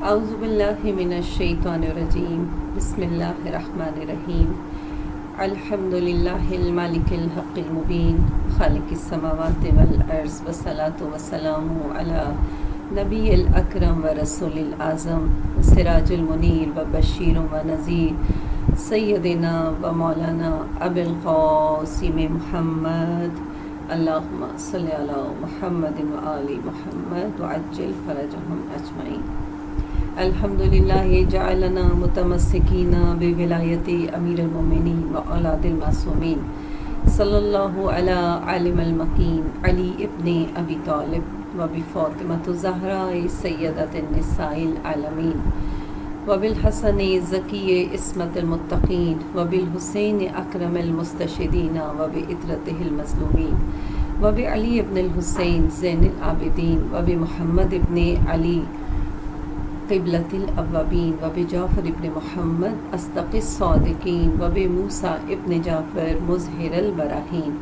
اعوذ باللہ من الشیطان الرجیم بسم اللہ الرحمن الرحیم الحمدللہ المالک الحق المبین خالق السماوات والارض والصلاة والسلام علی نبی الاکرم و رسول الاعظم سراج المنیر و بشیر و نذیر سیدنا و مولانا ابی القاسم محمد اللہم صلی علی محمد و آل محمد وعجل فرجہم اجمعین۔ الحمدللہ جعلنا متمسکین بولایت امیر المومنین و اولاد المعصومین صلی اللہ علی عالم المکین علی ابن ابی طالب و بفاطمۃ الزہراء سیدۃ النساء العالمین و بالحسن زکی عصمت المتقین و بالحسین اکرم المستشہدین و بعطرتہ المظلومین و بعلی ابن الحسین زین العابدین و بمحمد ابن علی قبلۃ الاوابین و بجعفر ابن محمد اصدق الصادقین و بموسیٰ ابن جعفر مظہر البراہین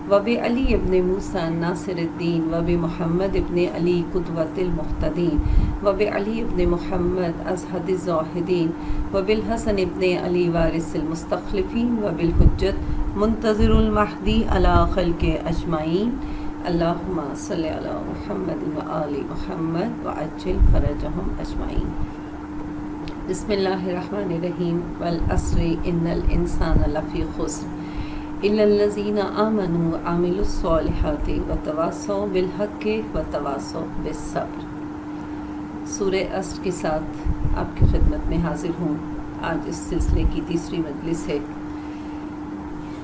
و بعلی ابن موسیٰ ناصر الدین و بمحمد ابن علی قدوۃ المہتدین و بعلی ابن محمد ازہد الزاہدین و بالحسن ابن علی وارث المستخلفین و بالحجت منتظر المہدی علی خلق اجمعین۔ اللہم صلی علی محمد و آل محمد وعجل فرجہم اجمعین۔ بسم اللہ الرحمن الرحیم والعصر ان الانسان لفی خسر الا الذین آمنوا وعملوا الصالحات وتواصوا بالحق وتواصوا بالصبر۔ سورہ عصر کے ساتھ آپ کی خدمت میں حاضر ہوں۔ آج اس سلسلے کی تیسری مجلس ہے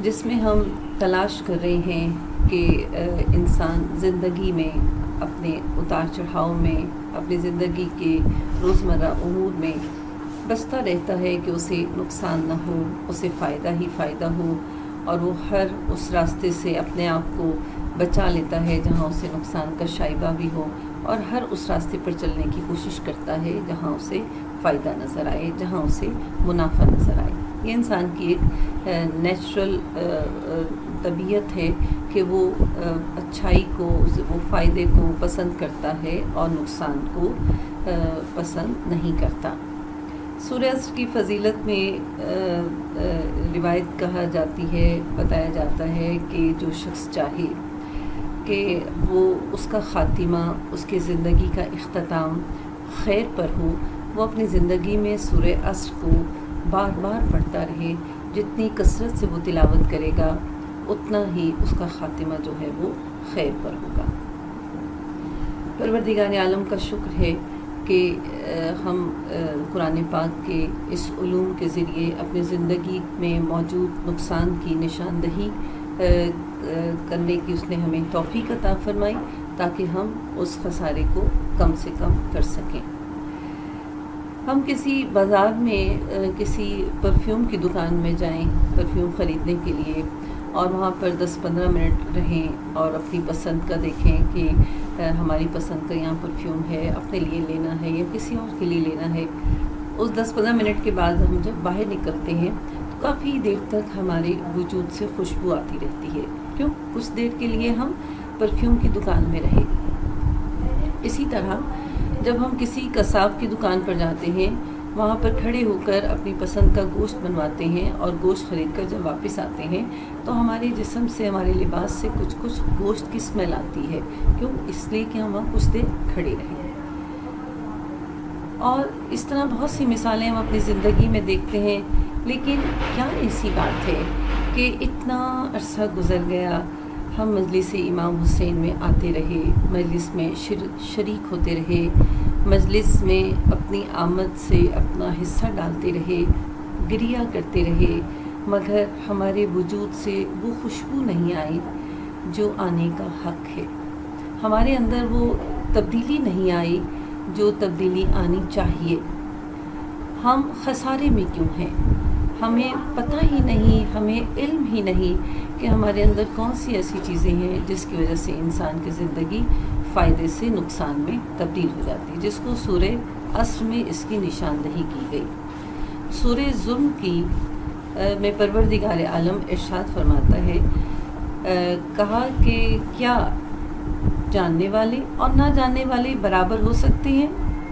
جس میں ہم تلاش کر رہے ہیں کہ انسان زندگی میں اپنے اتار چڑھاؤ میں اپنی زندگی کے روزمرہ امور میں بچتا رہتا ہے کہ اسے نقصان نہ ہو، اسے فائدہ ہی فائدہ ہو، اور وہ ہر اس راستے سے اپنے آپ کو بچا لیتا ہے جہاں اسے نقصان کا شائبہ بھی ہو، اور ہر اس راستے پر چلنے کی کوشش کرتا ہے جہاں اسے فائدہ نظر آئے، جہاں اسے منافع نظر آئے۔ یہ انسان کی ایک نیچرل طبیعت ہے کہ وہ اچھائی کو، وہ فائدے کو پسند کرتا ہے اور نقصان کو پسند نہیں کرتا۔ سورہ عصر کی فضیلت میں روایت کہا جاتی ہے، بتایا جاتا ہے کہ جو شخص چاہے کہ وہ اس کا خاتمہ، اس کی زندگی کا اختتام خیر پر ہو، وہ اپنی زندگی میں سورہ عصر کو بار بار پڑھتا رہے۔ جتنی کثرت سے وہ تلاوت کرے گا اتنا ہی اس کا خاتمہ جو ہے وہ خیر پر ہوگا۔ پروردگار عالم کا شکر ہے کہ ہم قرآن پاک کے اس علوم کے ذریعے اپنی زندگی میں موجود نقصان کی نشاندہی کرنے کی اس نے ہمیں توفیق عطا فرمائی تاکہ ہم اس خسارے کو کم سے کم کر سکیں۔ ہم کسی بازار میں کسی پرفیوم کی دکان میں جائیں پرفیوم خریدنے کے لیے، اور وہاں پر 10-15 منٹ رہیں اور اپنی پسند کا دیکھیں کہ ہماری پسند کا یہاں پرفیوم ہے، اپنے لیے لینا ہے یا کسی اور کے لیے لینا ہے۔ اس 10-15 منٹ کے بعد ہم جب باہر نکلتے ہیں تو کافی دیر تک ہمارے وجود سے خوشبو آتی رہتی ہے۔ کیوں؟ کچھ دیر کے لیے ہم پرفیوم کی دکان میں رہے۔ اسی طرح جب ہم کسی قصاب کی دکان پر جاتے ہیں، وہاں پر کھڑے ہو کر اپنی پسند کا گوشت بنواتے ہیں اور گوشت خرید کر جب واپس آتے ہیں تو ہمارے جسم سے، ہمارے لباس سے کچھ گوشت کی اسمیل آتی ہے۔ کیوں؟ اس لیے کہ ہم وہاں کچھ دیر کھڑے رہیں۔ اور اس طرح بہت سی مثالیں ہم اپنی زندگی میں دیکھتے ہیں، لیکن کیا ایسی بات ہے کہ اتنا عرصہ گزر گیا، ہم مجلس امام حسین میں آتے رہے، مجلس میں شریک ہوتے رہے، مجلس میں اپنی آمد سے اپنا حصہ ڈالتے رہے، گریہ کرتے رہے، مگر ہمارے وجود سے وہ خوشبو نہیں آئی جو آنے کا حق ہے، ہمارے اندر وہ تبدیلی نہیں آئی جو تبدیلی آنی چاہیے۔ ہم خسارے میں کیوں ہیں؟ ہمیں پتہ ہی نہیں، ہمیں علم ہی نہیں کہ ہمارے اندر کون سی ایسی چیزیں ہیں جس کی وجہ سے انسان کی زندگی فائدے سے نقصان میں تبدیل ہو جاتی ہے، جس کو سورہ عصر میں اس کی نشاندہی کی گئی۔ سورہ ظلم کی میں پروردگار عالم ارشاد فرماتا ہے، کہا کہ کیا جاننے والے اور نہ جاننے والے برابر ہو سکتے ہیں؟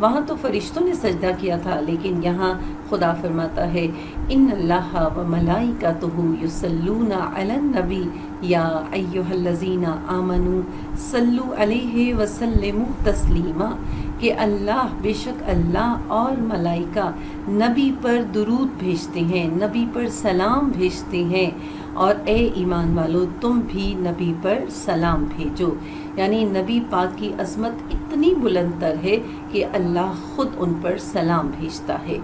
وہاں تو فرشتوں نے سجدہ کیا تھا، لیکن یہاں خدا فرماتا ہے ان اللہ و ملائکتہ یصلون علی النبی یا ایھا الذین آمنوا صلوا علیہ وسلموا تسلیما، کہ اللہ بے شک اللہ اور ملائکہ نبی پر درود بھیجتے ہیں، نبی پر سلام بھیجتے ہیں، اور اے ایمان والو تم بھی نبی پر سلام بھیجو۔ یعنی نبی پاک کی عظمت اتنی بلند تر ہے کہ اللہ خود ان پر سلام بھیجتا ہے۔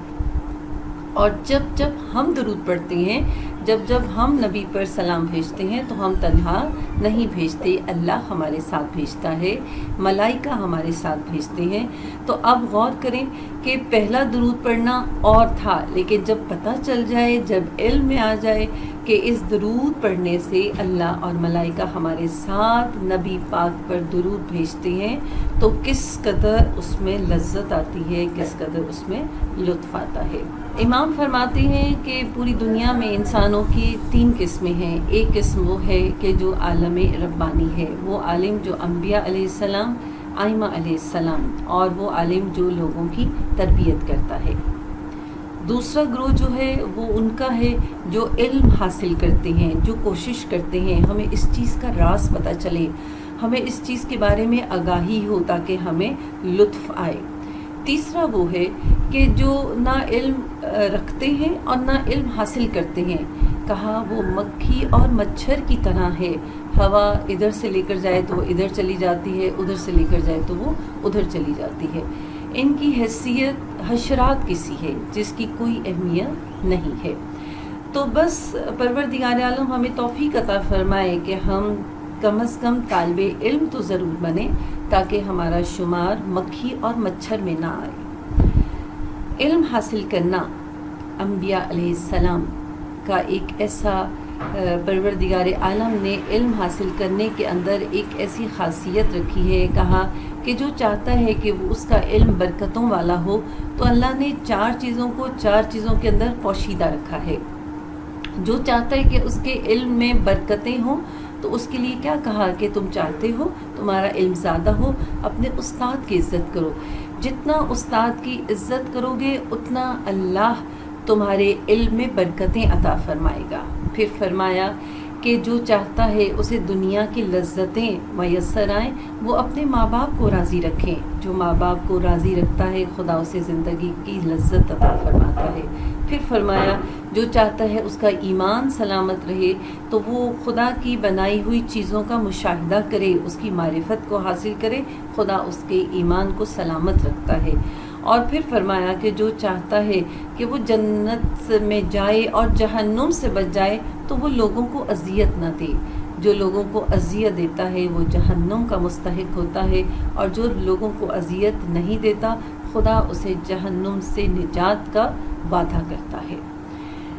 اور جب جب ہم درود پڑھتے ہیں، جب جب ہم نبی پر سلام بھیجتے ہیں تو ہم تنہا نہیں بھیجتے، اللہ ہمارے ساتھ بھیجتا ہے، ملائکہ ہمارے ساتھ بھیجتے ہیں۔ تو اب غور کریں کہ پہلا درود پڑھنا اور تھا، لیکن جب پتہ چل جائے، جب علم میں آ جائے کہ اس درود پڑھنے سے اللہ اور ملائکہ ہمارے ساتھ نبی پاک پر درود بھیجتے ہیں، تو کس قدر اس میں لذت آتی ہے، کس قدر اس میں لطف آتا ہے۔ امام فرماتے ہیں کہ پوری دنیا میں انسانوں کی 3 قسمیں ہیں۔ ایک قسم وہ ہے کہ جو عالم ربانی ہے، وہ عالم جو انبیاء علیہ السلام، ائمہ علیہ السلام، اور وہ عالم جو لوگوں کی تربیت کرتا ہے۔ دوسرا گروہ جو ہے وہ ان کا ہے جو علم حاصل کرتے ہیں، جو کوشش کرتے ہیں ہمیں اس چیز کا راز پتہ چلے، ہمیں اس چیز کے بارے میں آگاہی ہو تاکہ ہمیں لطف آئے۔ تیسرا وہ ہے کہ جو نہ علم رکھتے ہیں اور نہ علم حاصل کرتے ہیں، کہا وہ مکھی اور مچھر کی طرح ہے، ہوا ادھر سے لے کر جائے تو وہ ادھر چلی جاتی ہے، ادھر سے لے کر جائے تو وہ ادھر چلی جاتی ہے۔ ان کی حیثیت حشرات کی سی ہے جس کی کوئی اہمیت نہیں ہے۔ تو بس پروردگار عالم ہمیں توفیق عطا فرمائے کہ ہم کم از کم طالب علم تو ضرور بنیں تاکہ ہمارا شمار مکھی اور مچھر میں نہ آئے۔ علم حاصل کرنا انبیاء علیہ السلام کا ایک ایسا پروردگار عالم نے علم حاصل کرنے کے اندر ایک ایسی خاصیت رکھی ہے، کہا کہ جو چاہتا ہے کہ وہ اس کا علم برکتوں والا ہو تو اللہ نے 4 چیزوں کو 4 چیزوں کے اندر پوشیدہ رکھا ہے۔ جو چاہتا ہے کہ اس کے علم میں برکتیں ہوں تو اس کے لیے کیا کہا کہ تم چاہتے ہو تمہارا علم زیادہ ہو، اپنے استاد کی عزت کرو، جتنا استاد کی عزت کرو گے اتنا اللہ تمہارے علم میں برکتیں عطا فرمائے گا۔ پھر فرمایا کہ جو چاہتا ہے اسے دنیا کی لذتیں میسر آئیں، وہ اپنے ماں باپ کو راضی رکھیں، جو ماں باپ کو راضی رکھتا ہے خدا اسے زندگی کی لذت عطا فرماتا ہے۔ پھر فرمایا جو چاہتا ہے اس کا ایمان سلامت رہے تو وہ خدا کی بنائی ہوئی چیزوں کا مشاہدہ کرے، اس کی معرفت کو حاصل کرے، خدا اس کے ایمان کو سلامت رکھتا ہے۔ اور پھر فرمایا کہ جو چاہتا ہے کہ وہ جنت میں جائے اور جہنم سے بچ جائے تو وہ لوگوں کو اذیت نہ دے، جو لوگوں کو اذیت دیتا ہے وہ جہنم کا مستحق ہوتا ہے، اور جو لوگوں کو اذیت نہیں دیتا خدا اسے جہنم سے نجات کا وعدہ کرتا ہے۔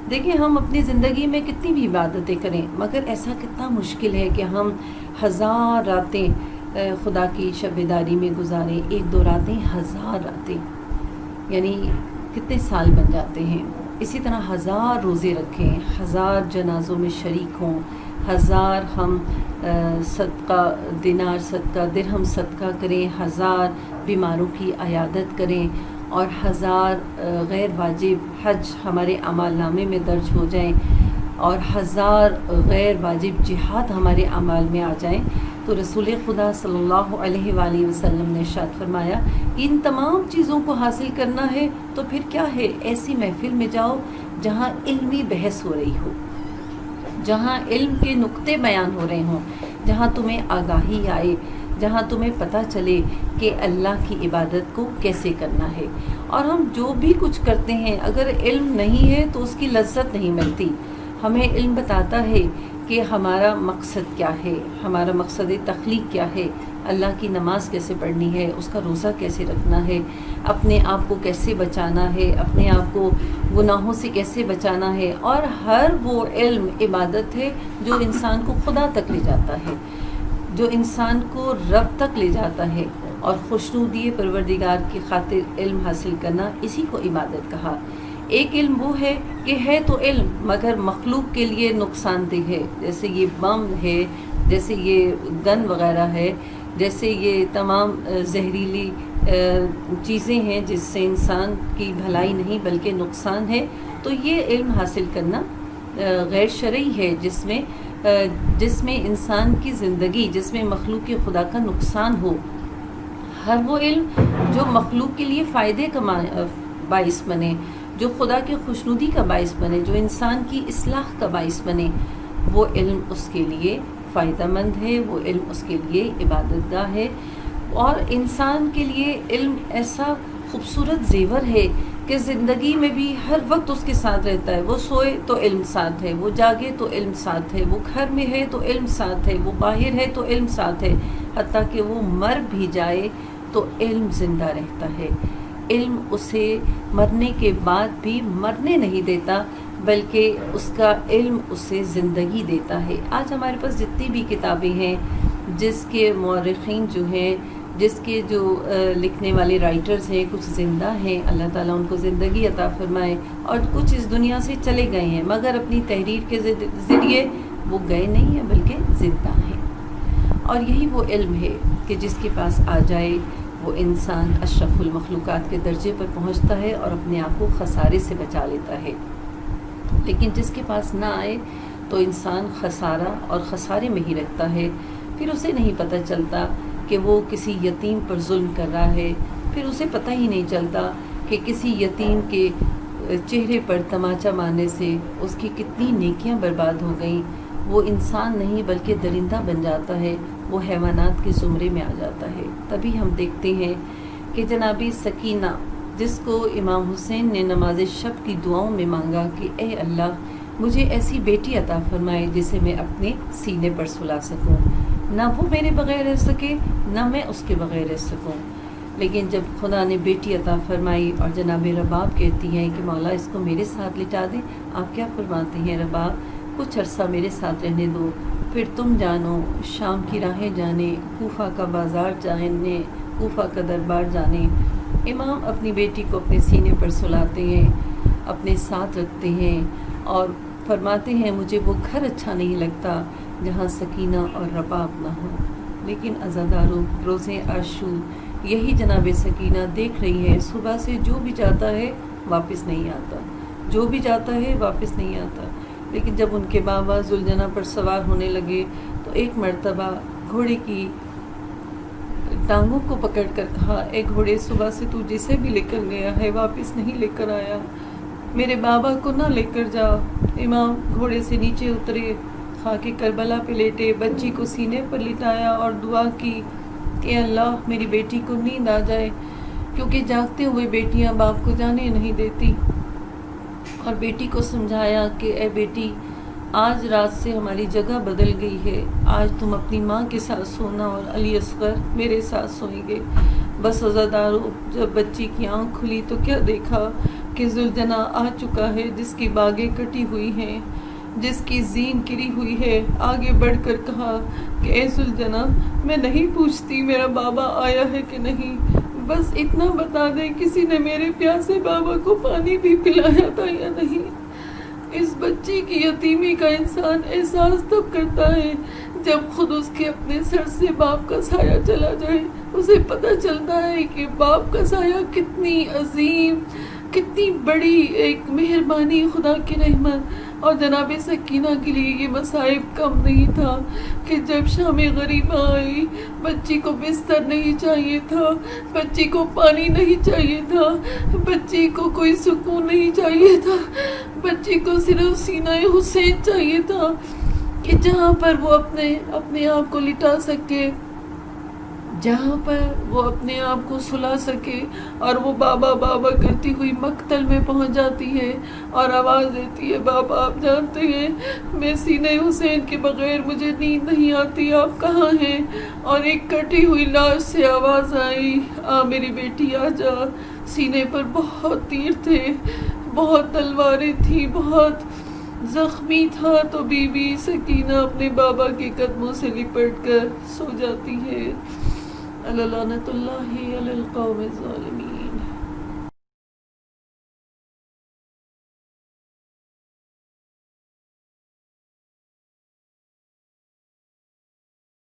دیکھیں ہم اپنی زندگی میں کتنی بھی عبادتیں کریں مگر ایسا کتنا مشکل ہے کہ ہم 1000 راتیں خدا کی شب بیداری میں گزاریں، 1-2 راتیں 1000 راتیں، یعنی کتنے سال بن جاتے ہیں۔ اسی طرح 1000 روزے رکھیں، 1000 جنازوں میں شریک ہوں، 1000 ہم صدقہ دینار صدقہ درہم صدقہ کریں، 1000 بیماروں کی عیادت کریں، اور 1000 غیر واجب حج ہمارے اعمال نامے میں درج ہو جائیں، اور 1000 غیر واجب جہاد ہمارے اعمال میں آ جائیں، تو رسول خدا صلی اللہ علیہ وآلہ وسلم نے ارشاد فرمایا ان تمام چیزوں کو حاصل کرنا ہے تو پھر کیا ہے، ایسی محفل میں جاؤ جہاں علمی بحث ہو رہی ہو، جہاں علم کے نقطے بیان ہو رہے ہوں، جہاں تمہیں آگاہی آئے، جہاں تمہیں پتہ چلے کہ اللہ کی عبادت کو کیسے کرنا ہے۔ اور ہم جو بھی کچھ کرتے ہیں اگر علم نہیں ہے تو اس کی لذت نہیں ملتی۔ ہمیں علم بتاتا ہے کہ ہمارا مقصد کیا ہے، ہمارا مقصد تخلیق کیا ہے، اللہ کی نماز کیسے پڑھنی ہے، اس کا روزہ کیسے رکھنا ہے، اپنے آپ کو کیسے بچانا ہے، اپنے آپ کو گناہوں سے کیسے بچانا ہے، اور ہر وہ علم عبادت ہے جو انسان کو خدا تک لے جاتا ہے، جو انسان کو رب تک لے جاتا ہے، اور خوشنودی پروردگار کی خاطر علم حاصل کرنا اسی کو عبادت کہا۔ ایک علم وہ ہے کہ ہے تو علم مگر مخلوق کے لیے نقصان دہ ہے، جیسے یہ بم ہے، جیسے یہ گن وغیرہ ہے، جیسے یہ تمام زہریلی چیزیں ہیں جس سے انسان کی بھلائی نہیں بلکہ نقصان ہے، تو یہ علم حاصل کرنا غیر شرعی ہے، جس میں انسان کی زندگی، جس میں مخلوق خدا کا نقصان ہو۔ ہر وہ علم جو مخلوق کے لیے فائدے کا باعث بنے، جو خدا کی خوشنودی کا باعث بنے، جو انسان کی اصلاح کا باعث بنے، وہ علم اس کے لیے فائدہ مند ہے، وہ علم اس کے لیے عبادت گاہ ہے۔ اور انسان کے لیے علم ایسا خوبصورت زیور ہے کہ زندگی میں بھی ہر وقت اس کے ساتھ رہتا ہے۔ وہ سوئے تو علم ساتھ ہے، وہ جاگے تو علم ساتھ ہے، وہ گھر میں ہے تو علم ساتھ ہے، وہ باہر ہے تو علم ساتھ ہے، حتیٰ کہ وہ مر بھی جائے تو علم زندہ رہتا ہے۔ علم اسے مرنے کے بعد بھی مرنے نہیں دیتا، بلکہ اس کا علم اسے زندگی دیتا ہے۔ آج ہمارے پاس جتنی بھی کتابیں ہیں، جس کے مورخین جو ہیں، جس کے جو لکھنے والے رائٹرز ہیں، کچھ زندہ ہیں، اللہ تعالیٰ ان کو زندگی عطا فرمائے، اور کچھ اس دنیا سے چلے گئے ہیں، مگر اپنی تحریر کے ذریعے وہ گئے نہیں ہیں بلکہ زندہ ہیں۔ اور یہی وہ علم ہے کہ جس کے پاس آ جائے وہ انسان اشرف المخلوقات کے درجے پر پہنچتا ہے اور اپنے آپ کو خسارے سے بچا لیتا ہے۔ لیکن جس کے پاس نہ آئے تو انسان خسارہ اور خسارے میں ہی رکھتا ہے، پھر اسے نہیں پتہ چلتا کہ وہ کسی یتیم پر ظلم کر رہا ہے، پھر اسے پتہ ہی نہیں چلتا کہ کسی یتیم کے چہرے پر تماچا مارنے سے اس کی کتنی نیکیاں برباد ہو گئیں۔ وہ انسان نہیں بلکہ درندہ بن جاتا ہے، وہ حیوانات کے زمرے میں آ جاتا ہے۔ تبھی ہم دیکھتے ہیں کہ جناب سکینہ، جس کو امام حسین نے نماز شب کی دعاؤں میں مانگا کہ اے اللہ مجھے ایسی بیٹی عطا فرمائے جسے میں اپنے سینے پر سلا سکوں، نہ وہ میرے بغیر رہ سکے نہ میں اس کے بغیر رہ سکوں۔ لیکن جب خدا نے بیٹی عطا فرمائی اور جناب رباب کہتی ہیں کہ مولا اس کو میرے ساتھ لٹا دیں، آپ کیا فرماتے ہیں؟ رباب کچھ عرصہ میرے ساتھ رہنے دو، پھر تم جانو، شام کی راہیں جانے، کوفہ کا بازار جانے، کوفہ کا دربار جانے۔ امام اپنی بیٹی کو اپنے سینے پر سلاتے ہیں، اپنے ساتھ رکھتے ہیں اور فرماتے ہیں مجھے وہ گھر اچھا نہیں لگتا جہاں سکینہ اور رباب نہ ہو۔ لیکن عزادارو، روزے عاشور یہی جناب سکینہ دیکھ رہی ہے، صبح سے جو بھی جاتا ہے واپس نہیں آتا، جو بھی جاتا ہے واپس نہیں آتا۔ لیکن جب ان کے بابا ذوالجناح پر سوار ہونے لگے تو ایک مرتبہ گھوڑے کی ٹانگوں کو پکڑ کر کہا، اے گھوڑے، صبح سے تو جسے بھی لے کر گیا ہے واپس نہیں لے کر آیا، میرے بابا کو نہ لے کر جا۔ امام گھوڑے سے نیچے اترے، خاک کربلا پہ لیٹے، بچی کو سینے پر لٹایا اور دعا کی کہ اللہ میری بیٹی کو نیند آ جائے، کیونکہ جاگتے ہوئے بیٹیاں باپ کو جانے نہیں دیتی۔ اور بیٹی کو سمجھایا کہ اے بیٹی، آج رات سے ہماری جگہ بدل گئی ہے، آج تم اپنی ماں کے ساتھ سونا اور علی اصغر میرے ساتھ سوئیں گے۔ بس عزادارو، جب بچی کی آنکھ کھلی تو کیا دیکھا کہ ذوالجناح آ چکا ہے، جس کی باگیں کٹی ہوئی ہیں، جس کی زین گری ہوئی ہے۔ آگے بڑھ کر کہا کہ اے ذوالجناح، میں نہیں پوچھتی میرا بابا آیا ہے کہ نہیں، بس اتنا بتا دے کسی نے میرے پیاسے بابا کو پانی بھی پلایا تھا یا نہیں۔ اس بچی کی یتیمی کا انسان احساس تب کرتا ہے جب خود اس کے اپنے سر سے باپ کا سایہ چلا جائے، اسے پتہ چلتا ہے کہ باپ کا سایہ کتنی عظیم، کتنی بڑی ایک مہربانی خدا کی رحمت۔ اور جناب سکینہ کے لیے یہ مصائب کم نہیں تھا کہ جب شام غریبہ آئی، بچی کو بستر نہیں چاہیے تھا، بچی کو پانی نہیں چاہیے تھا، بچی کو کوئی سکون نہیں چاہیے تھا، بچی کو صرف سینہ حسین چاہیے تھا کہ جہاں پر وہ اپنے آپ کو لٹا سکے، جہاں پر وہ اپنے آپ کو سلا سکے۔ اور وہ بابا بابا کرتی ہوئی مقتل میں پہنچ جاتی ہے اور آواز دیتی ہے، بابا آپ جانتے ہیں میں سینہ حسین کے بغیر مجھے نیند نہیں آتی، آپ کہاں ہیں؟ اور ایک کٹی ہوئی لاش سے آواز آئی، آ میری بیٹی آ جا۔ سینے پر بہت تیر تھے، بہت تلواریں تھیں، بہت زخمی تھا، تو بی بی سکینہ اپنے بابا کے قدموں سے لپٹ کر سو جاتی ہے۔ لعنت اللہ علی القوم الظالمین۔